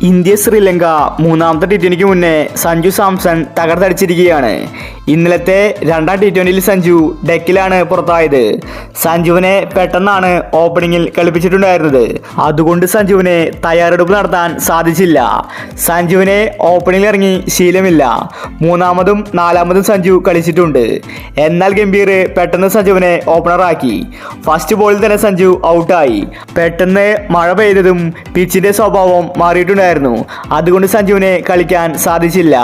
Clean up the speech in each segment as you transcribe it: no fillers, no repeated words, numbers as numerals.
India Sri Lanka മൂന്നാമത്തെ ടി20ക്ക് മുന്നേ സഞ്ജു സാംസൺ തകർത്തടിച്ചിരിക്കുകയാണ്. ഇന്നലത്തെ രണ്ടാം ടി20യിൽ സഞ്ജു ഡെക്കിലാണ് പുറത്തായത്. സഞ്ജുവിനെ പെട്ടെന്നാണ് ഓപ്പണിങ്ങിൽ കളിപ്പിച്ചിട്ടുണ്ടായിരുന്നത്. അതുകൊണ്ട് സഞ്ജുവിനെ തയ്യാറെടുപ്പ് നടത്താൻ സാധിച്ചില്ല. സഞ്ജുവിനെ ഓപ്പണിങ്ങിൽ ഇറങ്ങി ശീലമില്ല. മൂന്നാമതും നാലാമതും സഞ്ജു കളിച്ചിട്ടുണ്ട്. എന്നാൽ ഗംഭീർ പെട്ടെന്ന് സഞ്ജുവിനെ ഓപ്പണറാക്കി. ഫസ്റ്റ് ബോളിൽ തന്നെ സഞ്ജു ഔട്ടായി. പെട്ടെന്ന് മഴ പെയ്തതും പിച്ചിന്റെ സ്വഭാവം മാറിയിട്ടുണ്ടായിരുന്നു. അതുകൊണ്ട് സഞ്ജുവിനെ കളിക്കാൻ സാധിച്ചില്ല.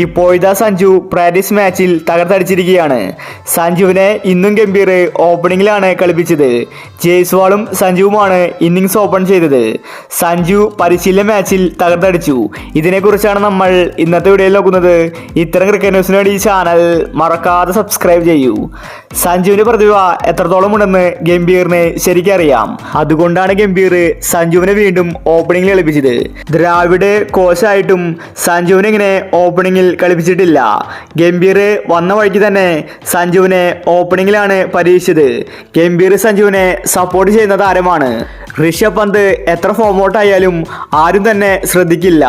ഇപ്പോഴിതാ സഞ്ജു പ്രാക്ടീസ് മാച്ചിൽ തകർത്തടിച്ചിരിക്കുകയാണ്. സഞ്ജുവിനെ ഇന്നും ഗംഭീർ ഓപ്പണിങ്ങിലാണ് കളിപ്പിച്ചത്. ജയ്സ്വാളും സഞ്ജുവുമാണ് ഇന്നിങ്സ് ഓപ്പൺ ചെയ്തത്. സഞ്ജു പരിശീലന മാച്ചിൽ തകർത്തടിച്ചു. ഇതിനെക്കുറിച്ചാണ് നമ്മൾ ഇന്നത്തെ വീഡിയോയിൽ നോക്കുന്നത്. ഇത്തരം ക്രിക്കറ്റ് ന്യൂസിന് വേണ്ടി ഈ ചാനൽ മറക്കാതെ സബ്സ്ക്രൈബ് ചെയ്യൂ. സഞ്ജുവിന്റെ പ്രതിഭ എത്രത്തോളം ഉണ്ടെന്ന് ഗംഭീറിന് ശരിക്കറിയാം. അതുകൊണ്ടാണ് ഗംഭീർ സഞ്ജുവിനെ വീണ്ടും ഓപ്പണിങ്ങിൽ കളിപ്പിച്ചത്. ദ്രാവിഡ് കോച്ചായിട്ടും സഞ്ജുവിനെ ഇങ്ങനെ ഓപ്പണിങ്ങിൽ കളിപ്പിച്ചിട്ടില്ല. ഗംഭീർ വന്ന വഴിക്ക് തന്നെ സഞ്ജുവിനെ ഓപ്പണിങ്ങിലാണ് പരീക്ഷിച്ചത്. ഗംഭീർ സഞ്ജുവിനെ സപ്പോർട്ട് ചെയ്യുന്ന താരമാണ്. ഋഷഭ് പന്ത് എത്ര ഫോമൗട്ടായാലും ആരും തന്നെ ശ്രദ്ധിക്കില്ല.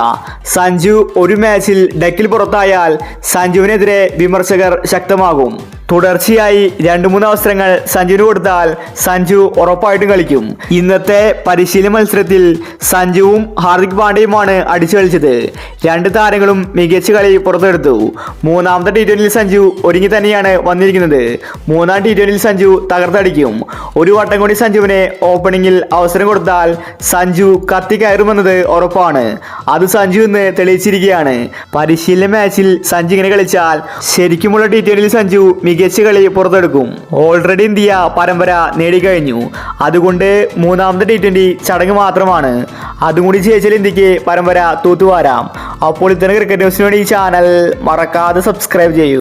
സഞ്ജു ഒരു മാച്ചിൽ ഡെക്കിൽ പുറത്തായാൽ സഞ്ജുവിനെതിരെ വിമർശകർ ശക്തമാകും. തുടർച്ചയായി 2-3 അവസരങ്ങൾ സഞ്ജുവിന് കൊടുത്താൽ സഞ്ജു ഉറപ്പായിട്ടും കളിക്കും. ഇന്നത്തെ പരിശീലന മത്സരത്തിൽ സഞ്ജുവും ഹാർദിക് പാണ്ഡ്യയുമാണ് അടിച്ചു കളിച്ചത്. രണ്ട് താരങ്ങളും മികച്ച കളി പുറത്തെടുത്തു. മൂന്നാമത്തെ ടി20യിൽ സഞ്ജു ഒരുങ്ങി തന്നെയാണ് വന്നിരിക്കുന്നത്. മൂന്നാം ടി20യിൽ സഞ്ജു തകർത്തടിക്കും. ഒരു വട്ടം കൂടി സഞ്ജുവിനെ ഓപ്പണിങ്ങിൽ അവസരം കൊടുത്താൽ സഞ്ജു കത്തിക്കയറുമെന്നത് ഉറപ്പാണ്. അത് സഞ്ജു ഇന്ന് തെളിയിച്ചിരിക്കുകയാണ്. പരിശീലന മാച്ചിൽ സഞ്ജു ഇങ്ങനെ കളിച്ചാൽ ശരിക്കുമുള്ള ടി20യിൽ സഞ്ജു മികച്ച കളി പുറത്തെടുക്കും. ഓൾറെഡി ഇന്ത്യ പരമ്പര നേടിക്കഴിഞ്ഞു. അതുകൊണ്ട് മൂന്നാമത്തെ ടി20 ചടങ്ങ് മാത്രമാണ്. അതും കൂടി ജയിച്ചാൽ ഇന്ത്യക്ക് പരമ്പര തൂത്തുവാരാം. അപ്പോൾ ഇത്തരം ക്രിക്കറ്റ് ന്യൂസിന് വേണ്ടി ഈ ചാനൽ മറക്കാതെ സബ്സ്ക്രൈബ് ചെയ്യൂ.